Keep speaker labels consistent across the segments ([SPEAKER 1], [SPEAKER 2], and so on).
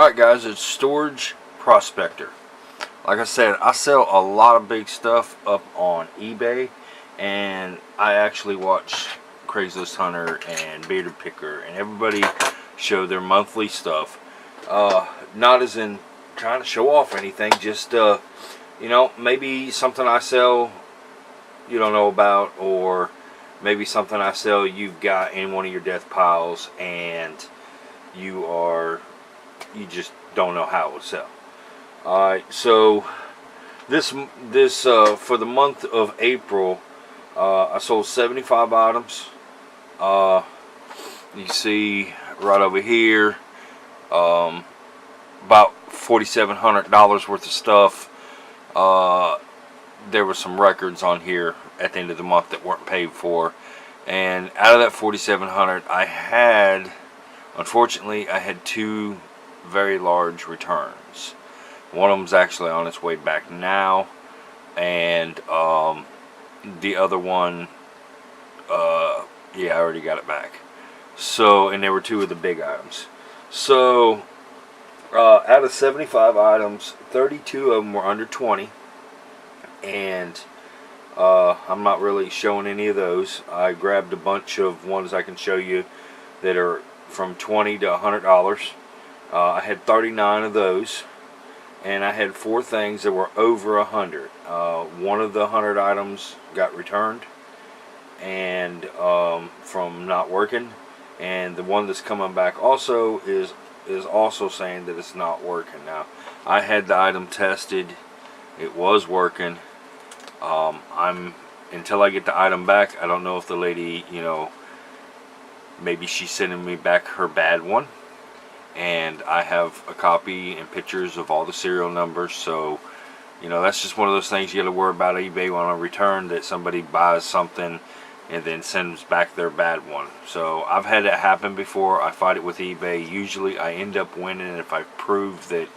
[SPEAKER 1] Alright guys, it's Storage Prospector. Like I said, I sell a lot of big stuff up on eBay, and I actually watch Craigslist Hunter and Bearded Picker and everybody show their monthly stuff. Not as in trying to show off anything, just maybe something I sell you don't know about, or maybe something I sell you've got in one of your death piles and you just don't know how it will sell. Alright, so this for the month of April, I sold 75 items. You see right over here, about $4,700 worth of stuff. There were some records on here at the end of the month that weren't paid for, and out of that $4,700, unfortunately I had two very large returns. One of them's actually on its way back now, and the other one, yeah, I already got it back. So, and there were two of the big items. So out of 75 items, 32 of them were under 20, and I'm not really showing any of those. I grabbed a bunch of ones I can show you that are from $20 to $100. I had 39 of those, and I had 4 things that were over 100. One of the 100 items got returned and from not working, and the one that's coming back also is also saying that it's not working. Now, I had the item tested, it was working. Until I get the item back, I don't know if the lady, maybe she's sending me back her bad one, and I have a copy and pictures of all the serial numbers. So that's just one of those things you got to worry about eBay on a return, that somebody buys something and then sends back their bad one. So I've had it happen before. I fight it with eBay. Usually I end up winning if I prove that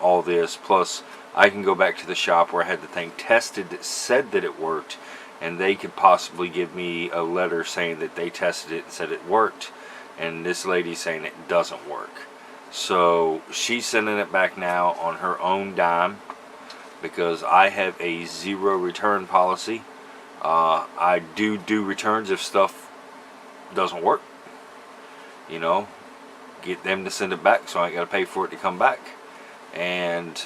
[SPEAKER 1] all this, plus I can go back to the shop where I had the thing tested that said that it worked, and they could possibly give me a letter saying that they tested it and said it worked, and this lady's saying it doesn't work. So she's sending it back now on her own dime, because I have a 0 return policy. I do returns if stuff doesn't work. Get them to send it back, so I ain't got to pay for it to come back. And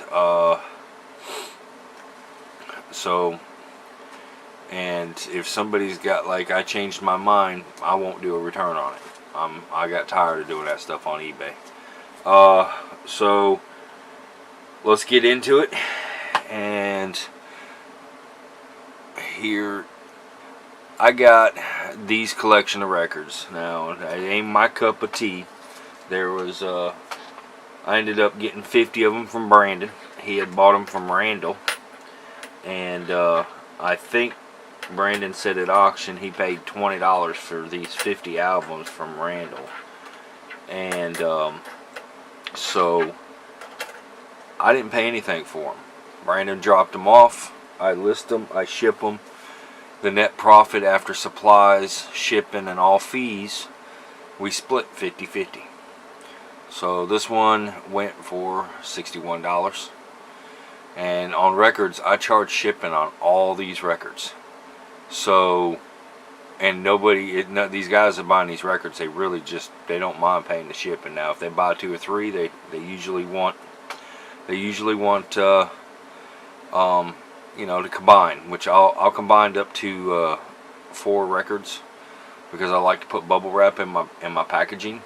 [SPEAKER 1] if somebody's got, like, I changed my mind, I won't do a return on it. I got tired of doing that stuff on eBay. So let's get into it. And here I got these collection of records. Now, it ain't my cup of tea. There was I ended up getting 50 of them from Brandon. He had bought them from Randall, and I think Brandon said at auction he paid $20 for these 50 albums from Randall. And so I didn't pay anything for them. Brandon dropped them off. I list them, I ship them. The net profit after supplies, shipping, and all fees, we split 50-50. So this one went for $61. And on records, I charge shipping on all these records. So, and these guys that buying these records, they really they don't mind paying the shipping. Now, if they buy 2 or 3, they usually want to combine, which I'll combine up to 4 records, because I like to put bubble wrap in my packaging,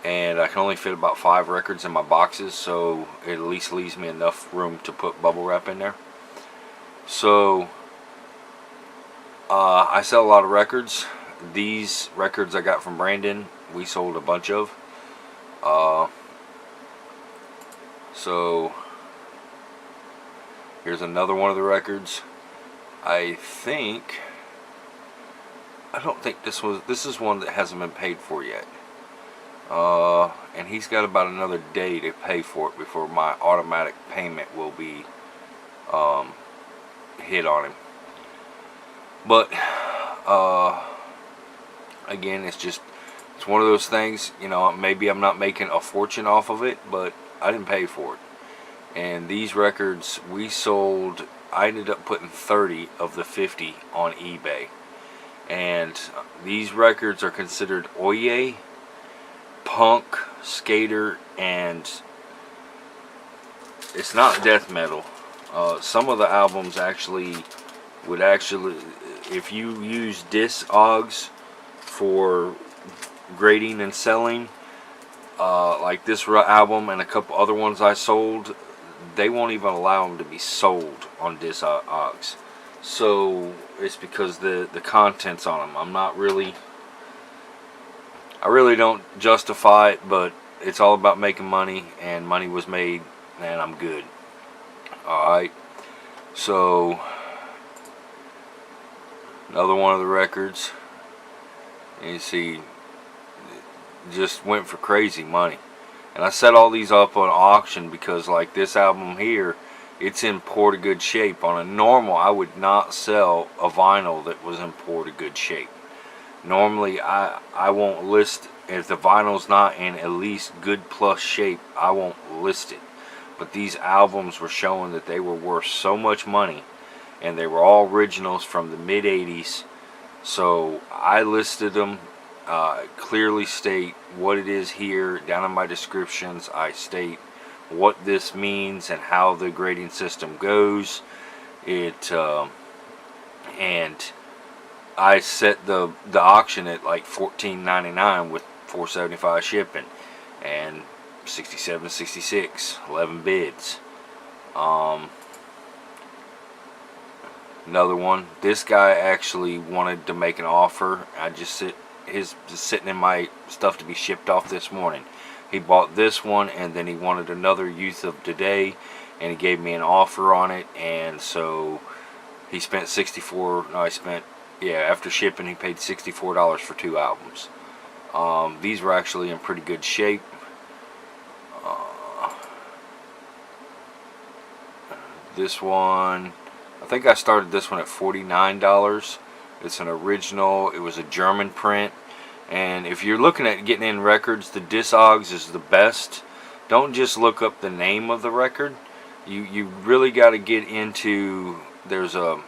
[SPEAKER 1] and I can only fit about 5 records in my boxes, so it at least leaves me enough room to put bubble wrap in there. So I sell a lot of records. These records I got from Brandon, we sold a bunch of. So here's another one of the records. I don't think this is one that hasn't been paid for yet. And he's got about another day to pay for it before my automatic payment will be hit on him. But again, it's It's one of those things, you know, maybe I'm not making a fortune off of it, but I didn't pay for it. And these records we sold, I ended up putting 30 of the 50 on eBay. And these records are considered Oye, punk, skater, and it's not death metal. Some of the albums would actually, if you use Discogs for grading and selling, like this album and a couple other ones I sold, they won't even allow them to be sold on Discogs. So it's because the contents on them. I really don't justify it, but it's all about making money, and money was made, and I'm good. Alright, so another one of the records, and you see, just went for crazy money. And I set all these up on auction because, like this album here, it's in poor to good shape. On a normal, I would not sell a vinyl that was in poor to good shape. Normally, I won't list, if the vinyl's not in at least good plus shape, I won't list it. But these albums were showing that they were worth so much money, and they were all originals from the mid 80s. So I listed them. Clearly state what it is here. Down in my descriptions, I state what this means and how the grading system goes. And I set the auction at like $14.99 with $4.75 shipping, and 67.66, 11 bids. Another one. This guy actually wanted to make an offer. I just sitting in my stuff to be shipped off this morning. He bought this one, and then he wanted another Youth of Today, and he gave me an offer on it, and so he spent after shipping he paid $64 for 2 albums. These were actually in pretty good shape. This one, I think I started this one at $49. It's an original. It was a German print. And if you're looking at getting in records, the Discogs is the best. Don't just look up the name of the record. You really got to get into, there's a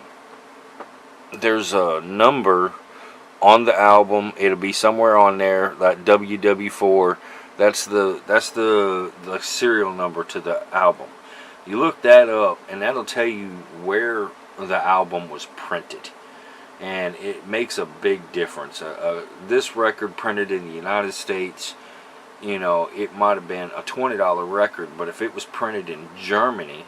[SPEAKER 1] number on the album. It'll be somewhere on there, that WW4. That's the serial number to the album. You look that up, and that'll tell you where the album was printed. And it makes a big difference. This record printed in the United States, you know, it might have been a $20 record, but if it was printed in Germany,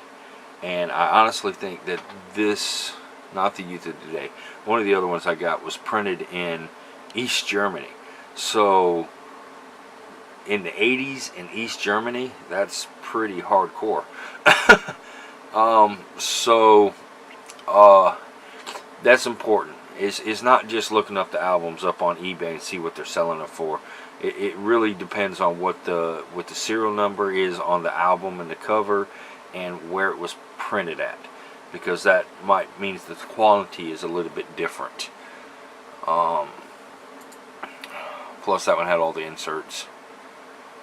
[SPEAKER 1] and I honestly think that this, not the Youth of Today, one of the other ones I got was printed in East Germany. So in the 80s in East Germany, that's pretty hardcore. That's important. It's not just looking up the albums up on eBay and see what they're selling it for. It really depends on what the serial number is on the album and the cover, and where it was printed at, because that might mean that the quality is a little bit different. Plus that one had all the inserts.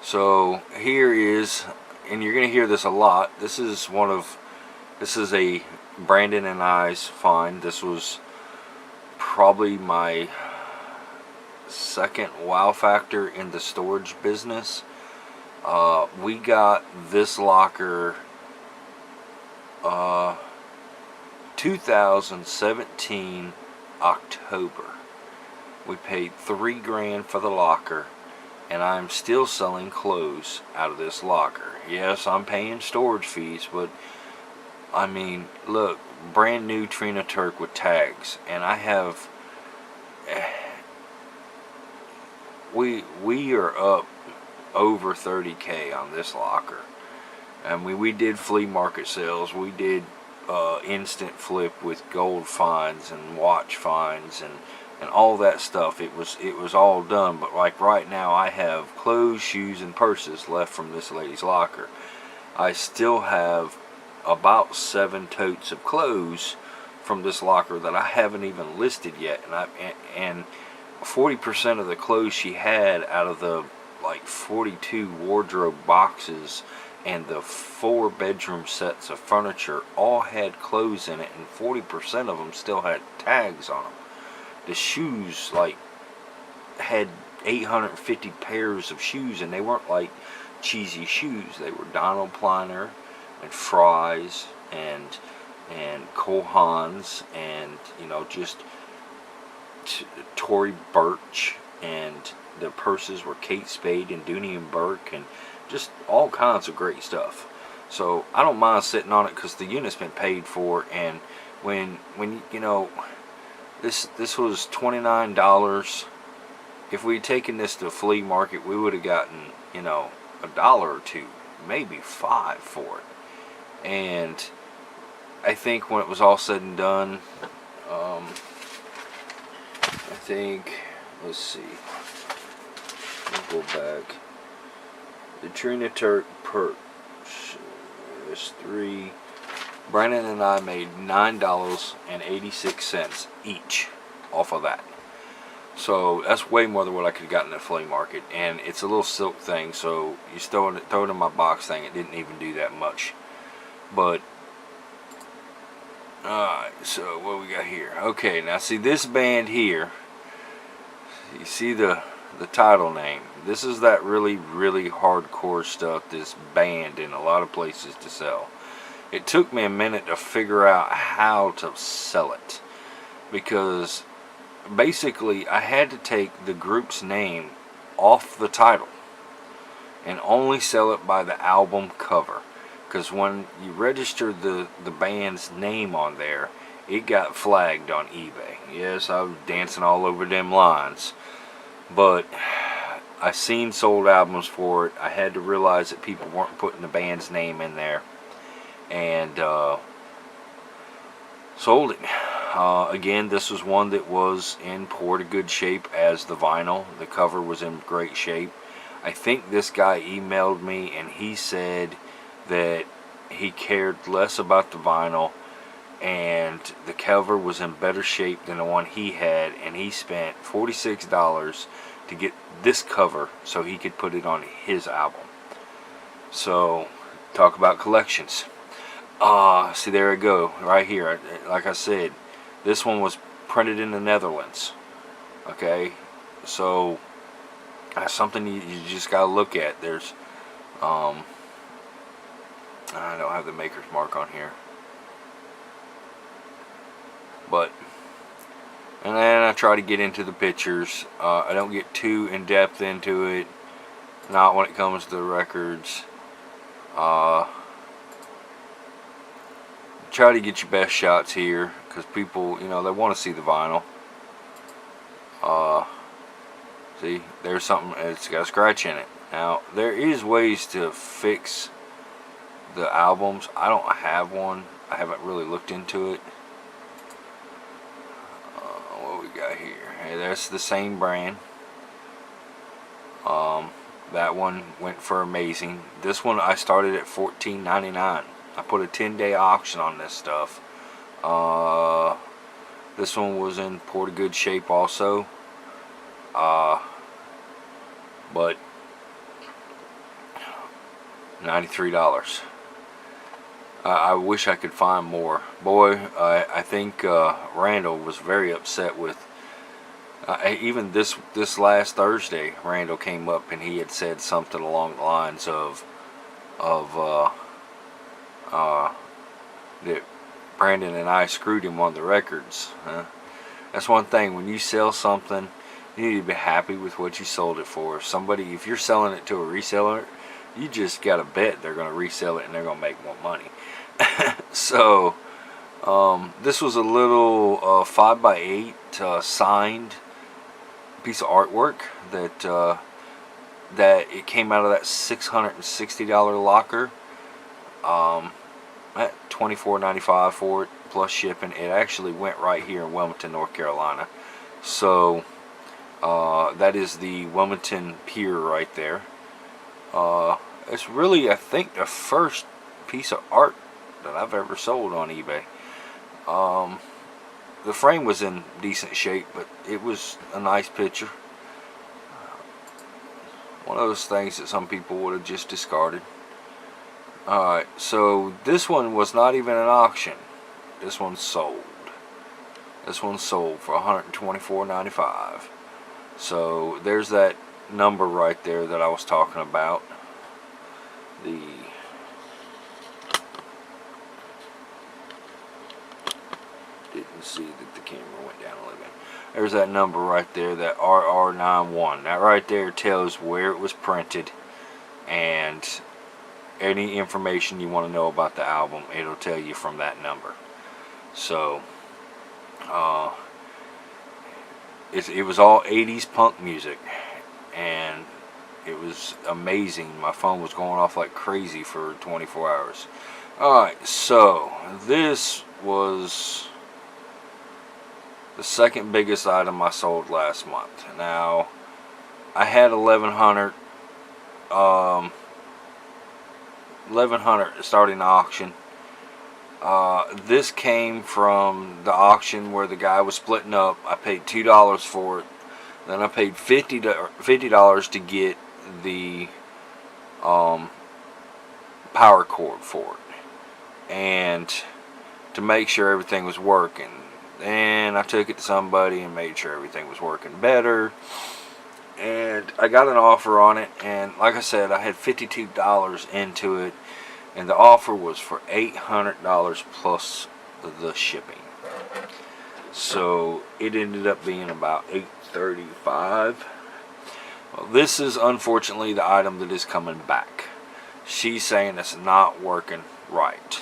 [SPEAKER 1] So here is, and you're gonna hear this a lot. This is a Brandon and I's find. This was probably my second wow factor in the storage business. We got this locker 2017 October. We paid $3 grand for the locker, and I'm still selling clothes out of this locker. Yes, I'm paying storage fees, but I mean, look, brand new Trina Turk with tags, and I have, we are up over 30K on this locker. I mean, we did flea market sales, we did instant flip with gold finds and watch finds and all that stuff. It was all done. But like right now, I have clothes, shoes, and purses left from this lady's locker. I still have about 7 totes of clothes from this locker that I haven't even listed yet, and 40% of the clothes she had out of the like 42 wardrobe boxes and the 4 bedroom sets of furniture all had clothes in it, and 40% of them still had tags on them. The shoes like had 850 pairs of shoes, and they weren't like cheesy shoes. They were Donald Pliner and Fry's and Cole Haans, and just Tory Burch, and the purses were Kate Spade and Dooney and Burke, and just all kinds of great stuff. So I don't mind sitting on it because the unit's been paid for, and when this was $29. If we'd taken this to a flea market, we would have gotten $1 or $2, maybe $5 for it. And I think when it was all said and done, I think, let's see, we'll go back. The Trina Turk Perch, there's 3. Brandon and I made $9.86 each off of that. So that's way more than what I could have gotten at the flea market. And it's a little silk thing, so you throw it in my box thing. It didn't even do that much. But alright, so what we got here? Okay, now see this band here. You see the title name. This is that really, really hardcore stuff that's banned in a lot of places to sell. It took me a minute to figure out how to sell it, because basically I had to take the group's name off the title and only sell it by the album cover. Because when you registered the band's name on there, it got flagged on eBay. Yes, I was dancing all over them lines, but I seen sold albums for it. I had to realize that people weren't putting the band's name in there, and sold it. Again, this was one that was in pretty good shape as the vinyl. The cover was in great shape. I think this guy emailed me and he said that he cared less about the vinyl and the cover was in better shape than the one he had, and he spent $46 to get this cover so he could put it on his album. So talk about collections. See, there I go, right here. Like I said, this one was printed in the Netherlands. Okay, so that's something you just gotta look at. There's I don't have the maker's mark on here, but, and then I try to get into the pictures. I don't get too in depth into it, not when it comes to the records. Try to get your best shots here, because people, they want to see the vinyl. See, there's something, it's got a scratch in it. Now, there is ways to fix the albums. I don't have one. I haven't really looked into it. What we got here? Hey, that's the same brand. That one went for amazing. This one I started at $14.99. I put a 10-day auction on this stuff. This one was in pretty good shape also. But $93. I wish I could find more. Boy, I think Randall was very upset with. Even this last Thursday, Randall came up and he had said something along the lines of that Brandon and I screwed him on the records. That's one thing. When you sell something, you need to be happy with what you sold it for. If you're selling it to a reseller, you just got to bet they're going to resell it and they're going to make more money. So this was a little 5x8 signed piece of artwork that it came out of that $660 locker at $24.95 for it plus shipping. It actually went right here in Wilmington, North Carolina. So that is the Wilmington Pier right there. It's really, I think, the first piece of art that I've ever sold on eBay. the frame was in decent shape, but it was a nice picture. One of those things that some people would have just discarded. Alright, so this one was not even an auction. This one sold. This one sold for $124.95. So there's that number right there that I was talking about. Didn't see that the camera went down a little bit. There's that number right there, that RR91. That right there tells where it was printed and any information you want to know about the album. It'll tell you from that number. So it was all 80s punk music, and it was amazing. My phone was going off like crazy for 24 hours. Alright, so this was the second biggest item I sold last month. Now, I had 1100 starting the auction. This came from the auction where the guy was splitting up. I paid $2 for it. Then I paid $50 to get the power cord for it, and to make sure everything was working. And I took it to somebody and made sure everything was working better, and I got an offer on it. And like I said, I had $52 into it, and the offer was for $800 plus the shipping. So it ended up being about $835. Well, this is unfortunately the item that is coming back. She's saying it's not working right.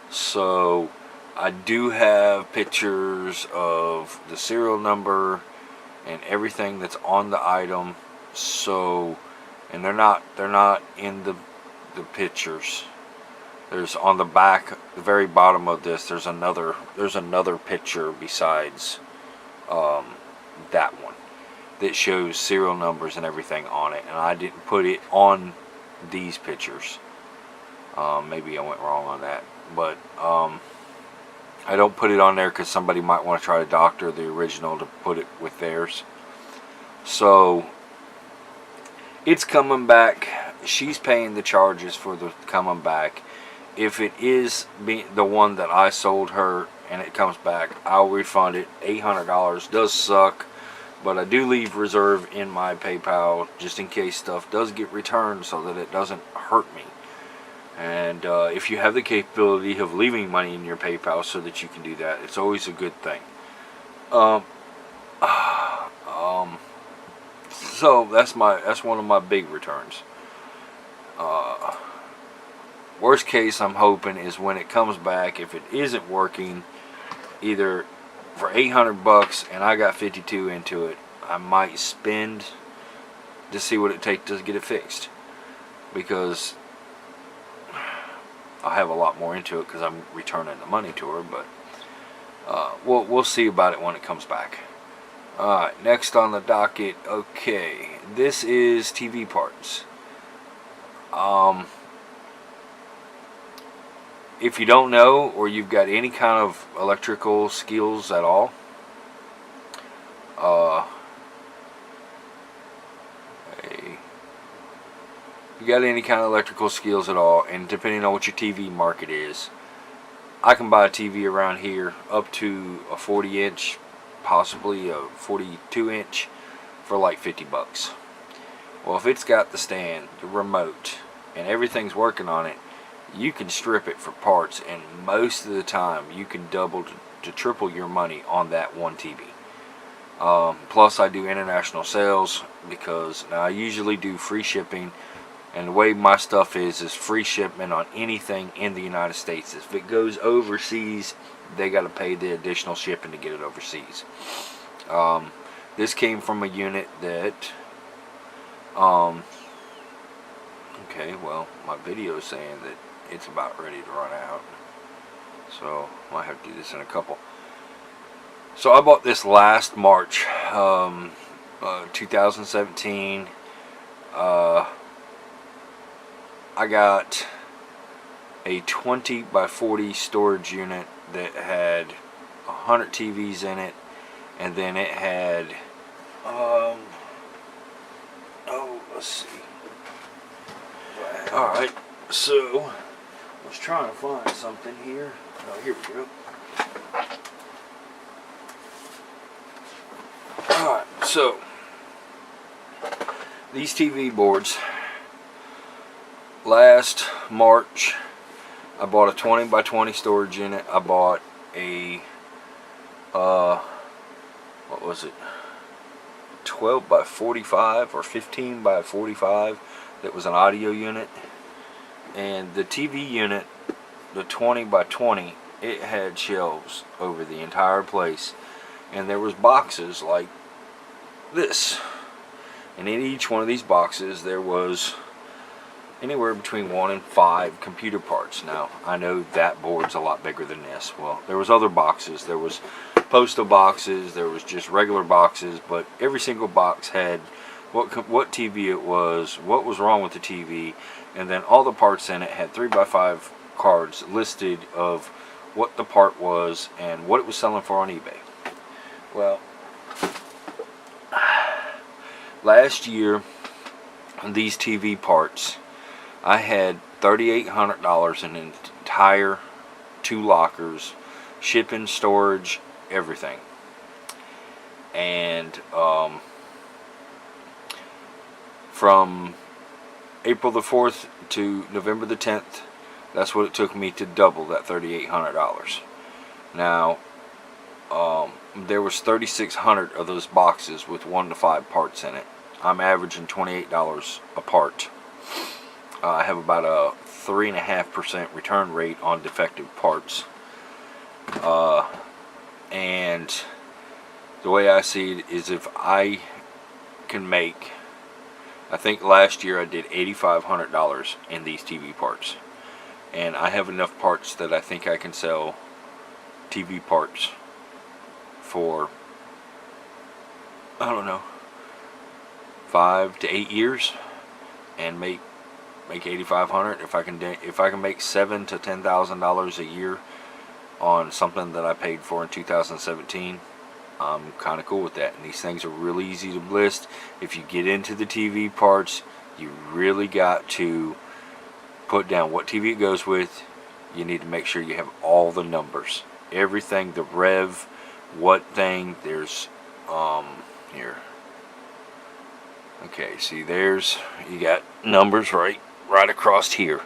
[SPEAKER 1] So I do have pictures of the serial number and everything that's on the item. So, and they're not in the pictures. There's on the back, the very bottom of this, there's another picture besides that one that shows serial numbers and everything on it, and I didn't put it on these pictures. Maybe I went wrong on that, but I don't put it on there because somebody might want to try to doctor the original to put it with theirs. So it's coming back. She's paying the charges for the coming back. If it is the one that I sold her and it comes back, I'll refund it. $800 does suck, but I do leave reserve in my PayPal just in case stuff does get returned so that it doesn't hurt me. And if you have the capability of leaving money in your PayPal so that you can do that, it's always a good thing. So that's one of my big returns. Worst case, I'm hoping, is when it comes back, if it isn't working, either for $800 and I got 52 into it, I might spend to see what it takes to get it fixed, because I'll have a lot more into it because I'm returning the money to her. But we'll see about it when it comes back. Alright, next on the docket. Okay, this is TV parts. If you don't know, or you've got any kind of electrical skills at all, and depending on what your TV market is, I can buy a TV around here up to a 40-inch, possibly a 42-inch, for like $50. Well, if it's got the stand, the remote, and everything's working on it, you can strip it for parts, and most of the time you can double to triple your money on that one TV. Plus I do international sales, because now I usually do free shipping, and the way my stuff is free shipment on anything in the United States. If it goes overseas, they got to pay the additional shipping to get it overseas. This came from a unit that okay, well, my video is saying that it's about ready to run out, so I might have to do this in a couple. So I bought this last March, 2017. I got a 20 by 40 storage unit that had 100 TVs in it, and then it had let's see. Alright, so I was trying to find something here. Oh, here we go. Alright, so these TV boards, last March I bought a 20 by 20 storage unit. I bought a what was it, 12 by 45 or 15 by 45, that was an audio unit. And the TV unit, the 20 by 20, it had shelves over the entire place, and there was boxes like this, and in each one of these boxes there was anywhere between 1 and 5 computer parts. Now I know that board's a lot bigger than this. Well, there was other boxes. There was postal boxes, there was just regular boxes, but every single box had what TV it was, what was wrong with the TV, and then all the parts in it had 3 by 5 cards listed of what the part was and what it was selling for on eBay. Well, last year, these TV parts, I had $3,800 in an entire 2 lockers, shipping, storage, everything. And from April the 4th to November the 10th, that's what it took me to double that $3,800. Now, there was 3,600 of those boxes with 1 to 5 parts in it. I'm averaging $28 a part. I have about a 3.5% return rate on defective parts. And the way I see it is, if I can make, I think last year I did $8,500 in these TV parts, and I have enough parts that I think I can sell TV parts for, I don't know, 5 to 8 years and make $8,500. If I can make $7,000 to $10,000 a year on something that I paid for in 2017, I'm kind of cool with that. And these things are really easy to list. If you get into the TV parts, you really got to put down what TV it goes with. You need to make sure you have all the numbers, everything, the rev, what thing. There's here. Okay, see, there's, you got numbers right across here.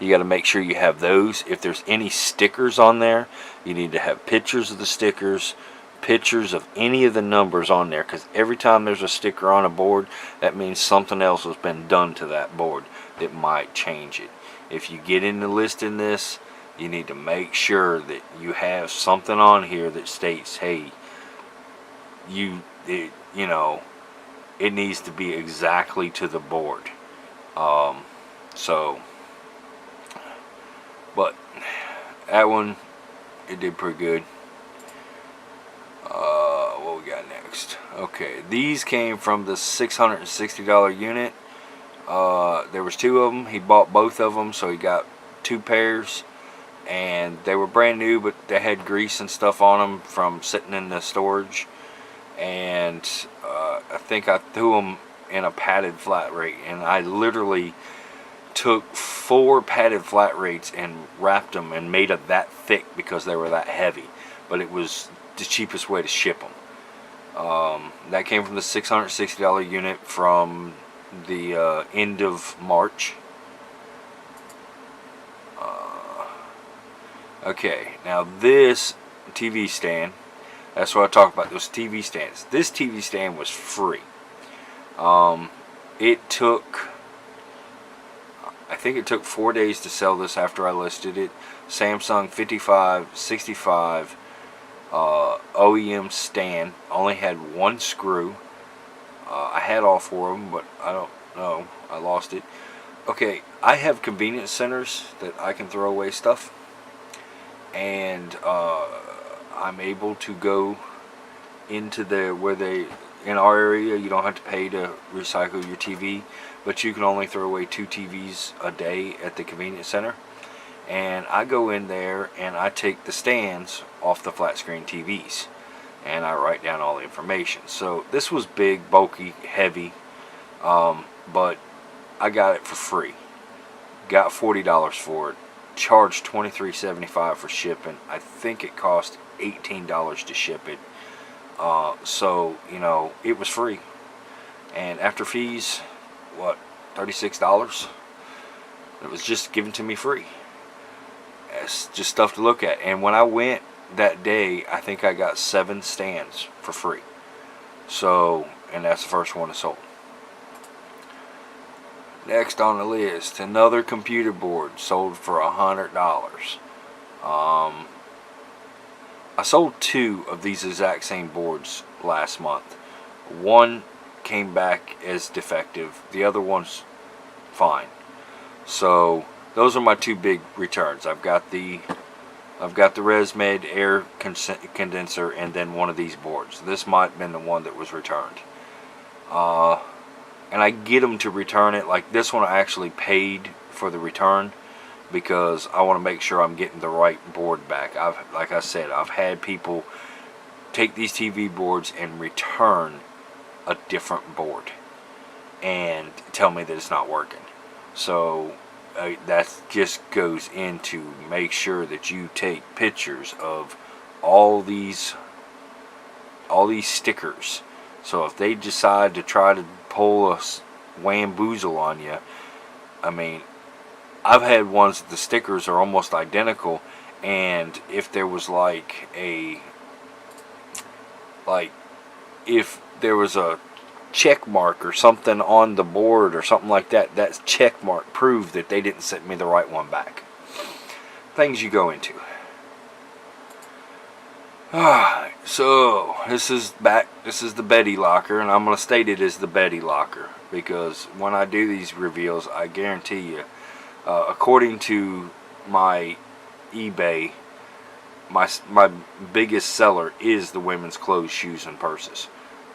[SPEAKER 1] You got to make sure you have those. If there's any stickers on there, you need to have pictures of the stickers, pictures of any of the numbers on there, because every time there's a sticker on a board, that means something else has been done to that board that might change it. If you get into listing this, you need to make sure that you have something on here that states, hey, it needs to be exactly to the board. But that one, it did pretty good. What we got next? Okay, these came from the $660 unit. There was 2 of them. He bought both of them, so he got 2 pairs, and they were brand new, but they had grease and stuff on them from sitting in the storage. And I think I threw them in a padded flat rate, and I literally took 4 padded flat rates and wrapped them and made it that thick because they were that heavy. But it was the cheapest way to ship them. That came from the $660 unit from the end of March. Okay, now this TV stand, that's what I talked about, those TV stands. This TV stand was free. It took, I think it took 4 days to sell this after I listed it. Samsung 5565 OEM stand, only had 1 screw. I had all 4 of them, but I don't know, I lost it. Okay, I have convenience centers that I can throw away stuff, and I'm able to go into in our area, you don't have to pay to recycle your TV, but you can only throw away 2 TVs a day at the convenience center. And I go in there and I take the stands off the flat screen TVs, and I write down all the information. So this was big, bulky, heavy, but I got it for free. Got $40 for it. Charged $23.75 for shipping. I think it cost $18 to ship it. So you know, it was free. And after fees, what, $36? It was just given to me free. It's just stuff to look at. And when I went that day, I think I got 7 stands for free. So, and that's the first one I sold. Next on the list, another computer board sold for $100. I sold 2 of these exact same boards last month. One came back as defective. The other one's fine. So those are my 2 big returns. I've got the ResMed air condenser, and then one of these boards. This might have been the one that was returned. And I get them to return it. Like this one, I actually paid for the return because I want to make sure I'm getting the right board back. Like I said, I've had people take these TV boards and return a different board and tell me that it's not working. So that just goes into make sure that you take pictures of all these stickers. So if they decide to try to pull a wamboozle on you, I mean, I've had ones that the stickers are almost identical, and if there was if there was a check mark or something on the board or something like that, that check mark proved that they didn't send me the right one back. Things you go into. So this is the Betty locker, and I'm going to state it as the Betty locker because when I do these reveals, I guarantee you, according to my eBay, my biggest seller is the women's clothes, shoes, and purses.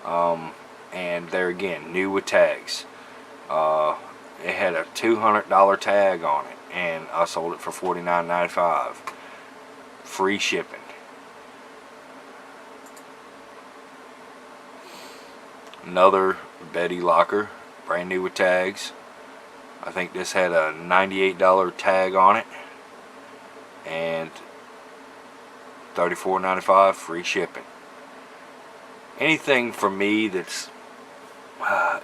[SPEAKER 1] And they're, again, new with tags. It had a $200 tag on it, and I sold it for $49.95. Free shipping. Another Betty locker, brand new with tags. I think this had a $98 tag on it, and $34.95 free shipping. Anything for me that's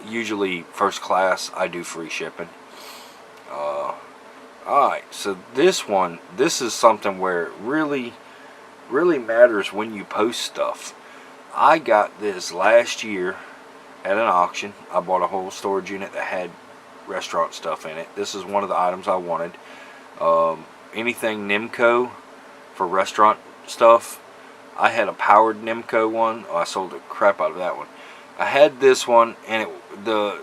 [SPEAKER 1] usually first class, I do free shipping. Alright, so this is something where it really matters when you post stuff. I got this last year at an auction. I bought a whole storage unit that had restaurant stuff in it. This is one of the items I wanted. Anything Nemco for restaurant stuff. I had a powered Nemco one. Oh, I sold the crap out of that one. I had this one, and the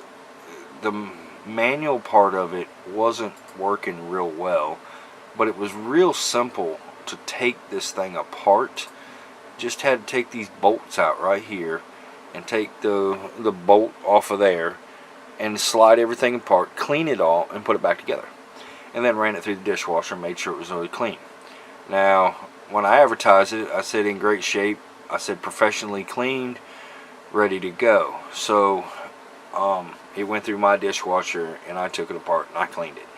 [SPEAKER 1] manual part of it wasn't working real well, but it was real simple to take this thing apart. Just had to take these bolts out right here and take the bolt off of there and slide everything apart, clean it all, and put it back together. And then ran it through the dishwasher and made sure it was really clean. Now, when I advertised it, I said in great shape. I said professionally cleaned, ready to go. So it went through my dishwasher, and I took it apart and I cleaned it.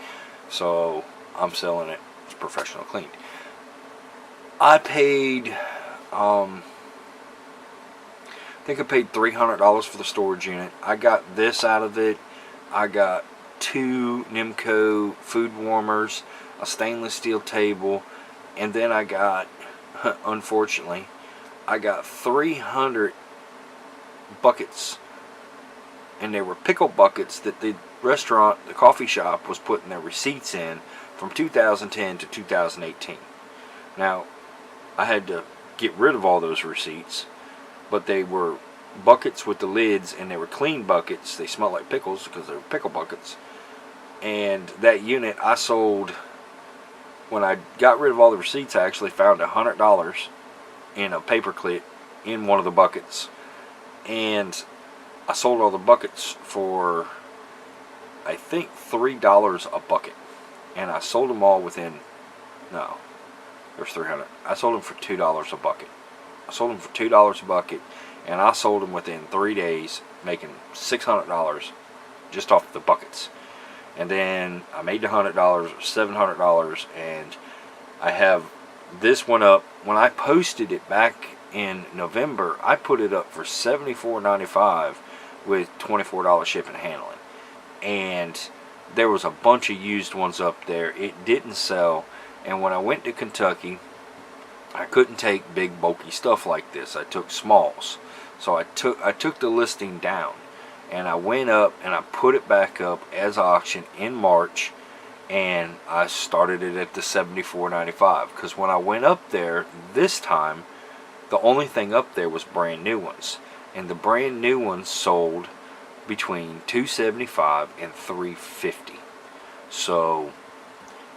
[SPEAKER 1] So I'm selling it as professional cleaned. I paid I think I paid $300 for the storage unit. I got this out of it. I got 2 Nemco food warmers, a stainless steel table, and then I got, unfortunately, I got 300 buckets. And they were pickle buckets that the restaurant, the coffee shop, was putting their receipts in from 2010 to 2018. Now, I had to get rid of all those receipts, but they were buckets with the lids, and they were clean buckets. They smelled like pickles because they were pickle buckets. And that unit I sold, when I got rid of all the receipts, I actually found $100 in a paper clip in one of the buckets. And I sold all the buckets for, I think, $3 a bucket. And I sold them all within, no, There's 300. I sold them for $2 a bucket. I sold them for $2 a bucket, and I sold them within 3 days, making $600 just off the buckets. And then I made the $100, $700, and I have this one up. When I posted it back in November, I put it up for $74.95 with $24 shipping and handling. And there was a bunch of used ones up there. It didn't sell. And when I went to Kentucky, I couldn't take big bulky stuff like this. I took smalls. So I took the listing down, and I went up and I put it back up as auction in March, and I started it at the $74.95, because when I went up there this time, the only thing up there was brand new ones, and the brand new ones sold between $275 and $350. So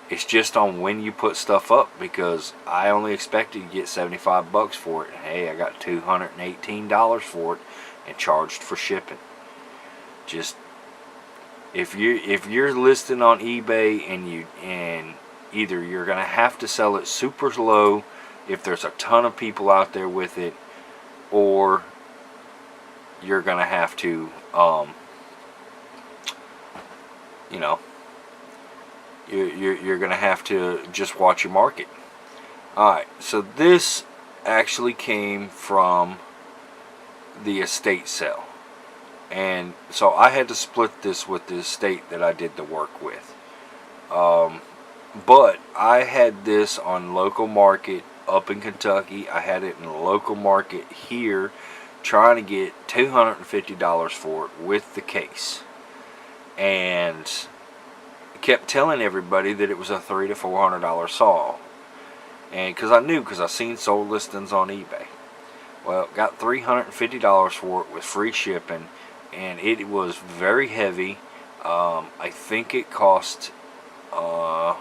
[SPEAKER 1] it's just on when you put stuff up, because I only expected to get 75 bucks for it. Hey, I got $218 for it and charged for shipping. Just if you're listing on eBay and either you're gonna have to sell it super low if there's a ton of people out there with it, or you're gonna have to you know, you're gonna have to just watch your market. Alright, so this actually came from the estate sale, and so I had to split this with the estate that I did the work with. But I had this on local market up in Kentucky. I had it in a local market here, trying to get $250 for it with the case, and kept telling everybody that it was a $300 to $400 saw, and because I seen sold listings on eBay. Well, got $350 for it with free shipping, and it was very heavy. I think it cost, I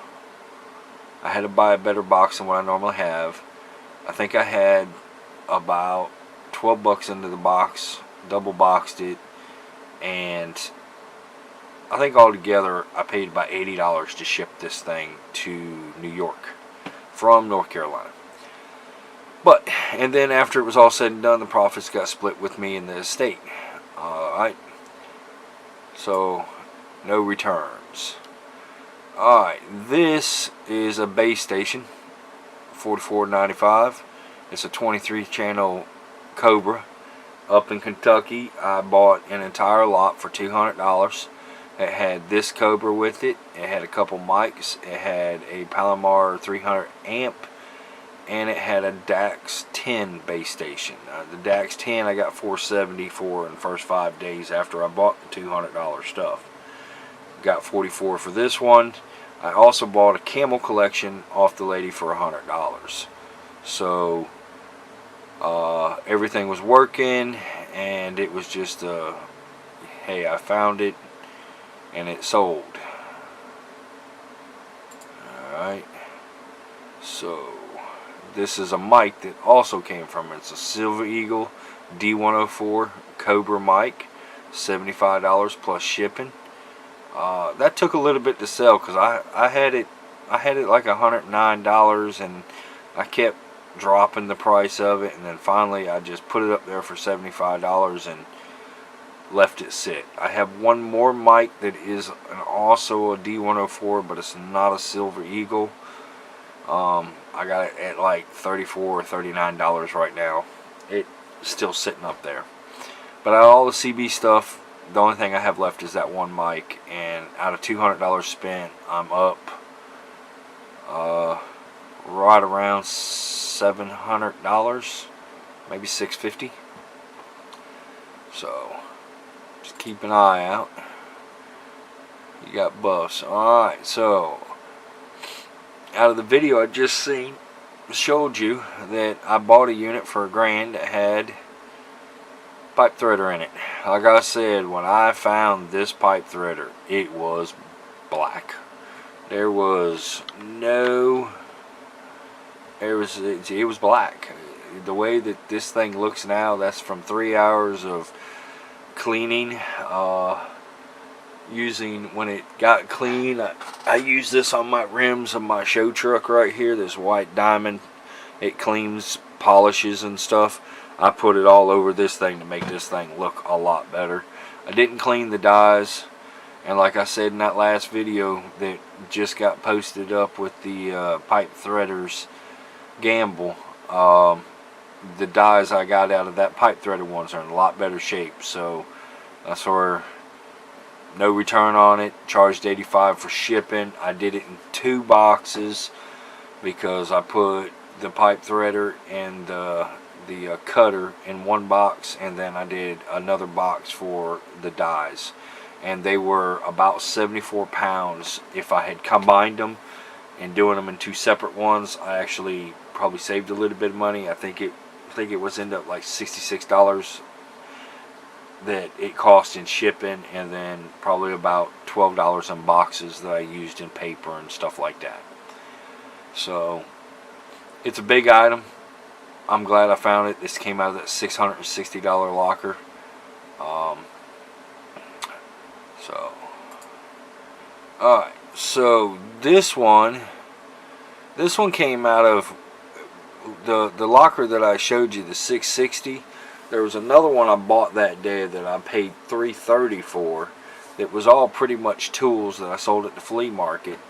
[SPEAKER 1] had to buy a better box than what I normally have. I think I had about 12 bucks into the box, double boxed it, and I think altogether I paid about $80 to ship this thing to New York from North Carolina. But, and then after it was all said and done, the profits got split with me and the estate. Alright, so no returns. Alright, this is a base station, $44.95. It's a 23 channel Cobra up in Kentucky. I bought an entire lot for $200. It had this Cobra with it. It had a couple mics. It had a Palomar 300 amp, and it had a DAX 10 base station. The DAX 10 I got $470 for in the first 5 days after I bought the $200 stuff. Got $44 for this one. I also bought a Camel collection off the lady for $100. So everything was working, and it was just hey, I found it and it sold. Alright, so this is a mic that also came from it. It's a Silver Eagle D104 Cobra mic, $75 plus shipping. That took a little bit to sell, because I had it like $109, and I kept dropping the price of it, and then finally I just put it up there for $75 and left it sit. I have one more mic that is also a D104, but it's not a Silver Eagle. I got it at like $34 or $39 right now. It's still sitting up there. But out of all the CB stuff, the only thing I have left is that one mic, and out of $200 spent, I'm up right around $700, maybe $650. So just keep an eye out. You got buffs. Alright, so out of the video I just showed you that I bought a unit for $1,000 that had pipe threader in it. Like I said, when I found this pipe threader, it was black. There was no, it was black. The way that this thing looks now, that's from 3 hours of cleaning. using, when it got clean, I use this on my rims of my show truck right here, this white diamond. It cleans, polishes and stuff. I put it all over this thing to make this thing look a lot better. I didn't clean the dies, and like I said in that last video that just got posted up with the Pipe Threaders Gamble, the dies I got out of that pipe threaded ones are in a lot better shape. So that's where, no return on it, charged $85 for shipping. I did it in 2 boxes because I put the pipe threader and the cutter in 1 box, and then I did another box for the dies, and they were about 74 pounds. If I had combined them and doing them in 2 separate ones, I actually probably saved a little bit of money. I think it was end up like $66 that it cost in shipping, and then probably about $12 in boxes that I used in paper and stuff like that. So it's a big item. I'm glad I found it. This came out of that $660 locker. Alright, so this one came out of the locker that I showed you, the 660. There was another one I bought that day that I paid $330 for. That was all pretty much tools that I sold at the flea market.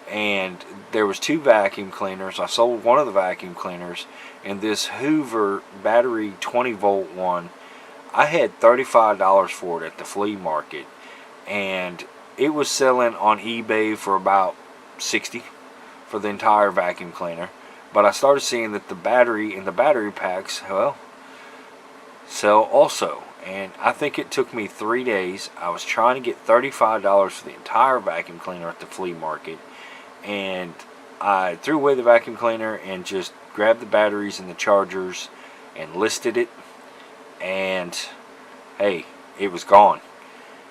[SPEAKER 1] And there was 2 vacuum cleaners. I sold one of the vacuum cleaners, and this Hoover battery 20-volt one, I had $35 for it at the flea market, and it was selling on eBay for about $60 for the entire vacuum cleaner. But I started seeing that the battery and the battery packs, well, sell also. And I think it took me 3 days. I was trying to get $35 for the entire vacuum cleaner at the flea market, and I threw away the vacuum cleaner and just grabbed the batteries and the chargers and listed it, and hey, it was gone.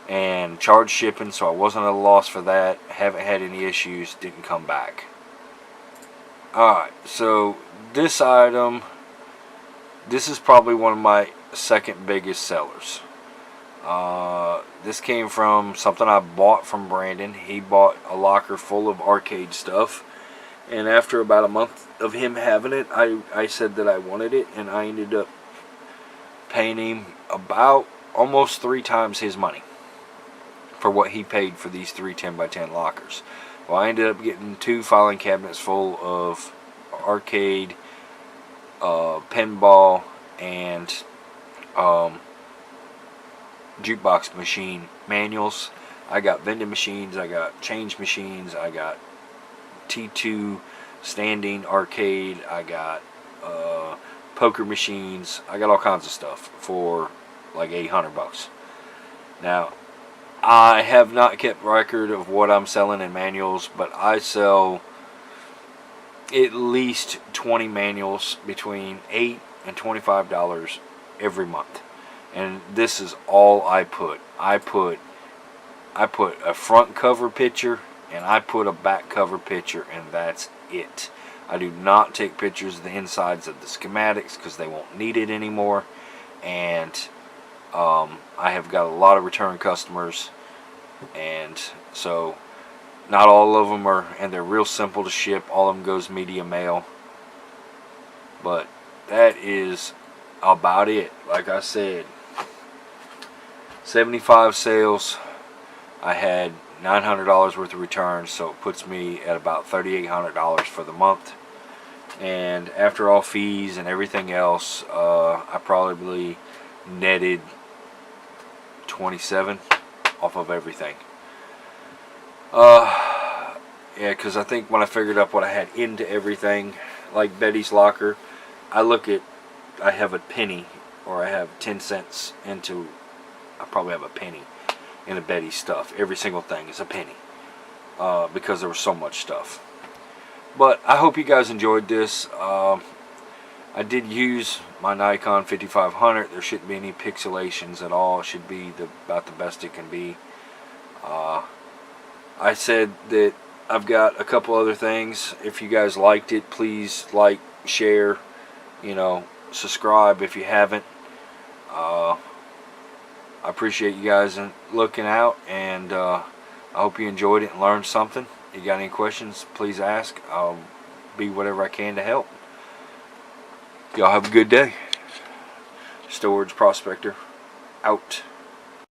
[SPEAKER 1] And charged shipping, so I wasn't at a loss for that. Haven't had any issues, didn't come back. Alright, so this item, this is probably one of my second biggest sellers. This came from something I bought from Brandon. He bought a locker full of arcade stuff, and after about a month of him having it, I said that I wanted it, and I ended up paying him about almost 3 times his money for what he paid for these 3 10x10 lockers. Well, I ended up getting 2 filing cabinets full of arcade, pinball, and jukebox machine manuals. I got vending machines, I got change machines, I got T2 standing arcade, I got poker machines, I got all kinds of stuff for like $800. Now, I have not kept record of what I'm selling in manuals, but I sell at least 20 manuals between $8 and $25 every month. And this is all I put. I put a front cover picture and I put a back cover picture, and that's it. I do not take pictures of the insides of the schematics because they won't need it anymore. And I have got a lot of return customers, and so not all of them are, and they're real simple to ship. All of them goes media mail. But that is about it. Like I said, 75 sales. I had $900 worth of returns, so it puts me at about $3,800 for the month. And after all fees and everything else, I probably netted 27 off of everything. Yeah, because I think when I figured up what I had into everything, like Betty's locker, I have a penny, or I have 10 cents into, I probably have a penny in a Betty stuff. Every single thing is a penny, because there was so much stuff. But I hope you guys enjoyed this. I did use my Nikon 5500. There shouldn't be any pixelations at all. It should be about the best it can be. I said that I've got a couple other things. If you guys liked it, please like, share, subscribe if you haven't. I appreciate you guys looking out, and I hope you enjoyed it and learned something. If you got any questions, please ask. I'll be whatever I can to help. Y'all have a good day. Storage Prospector out.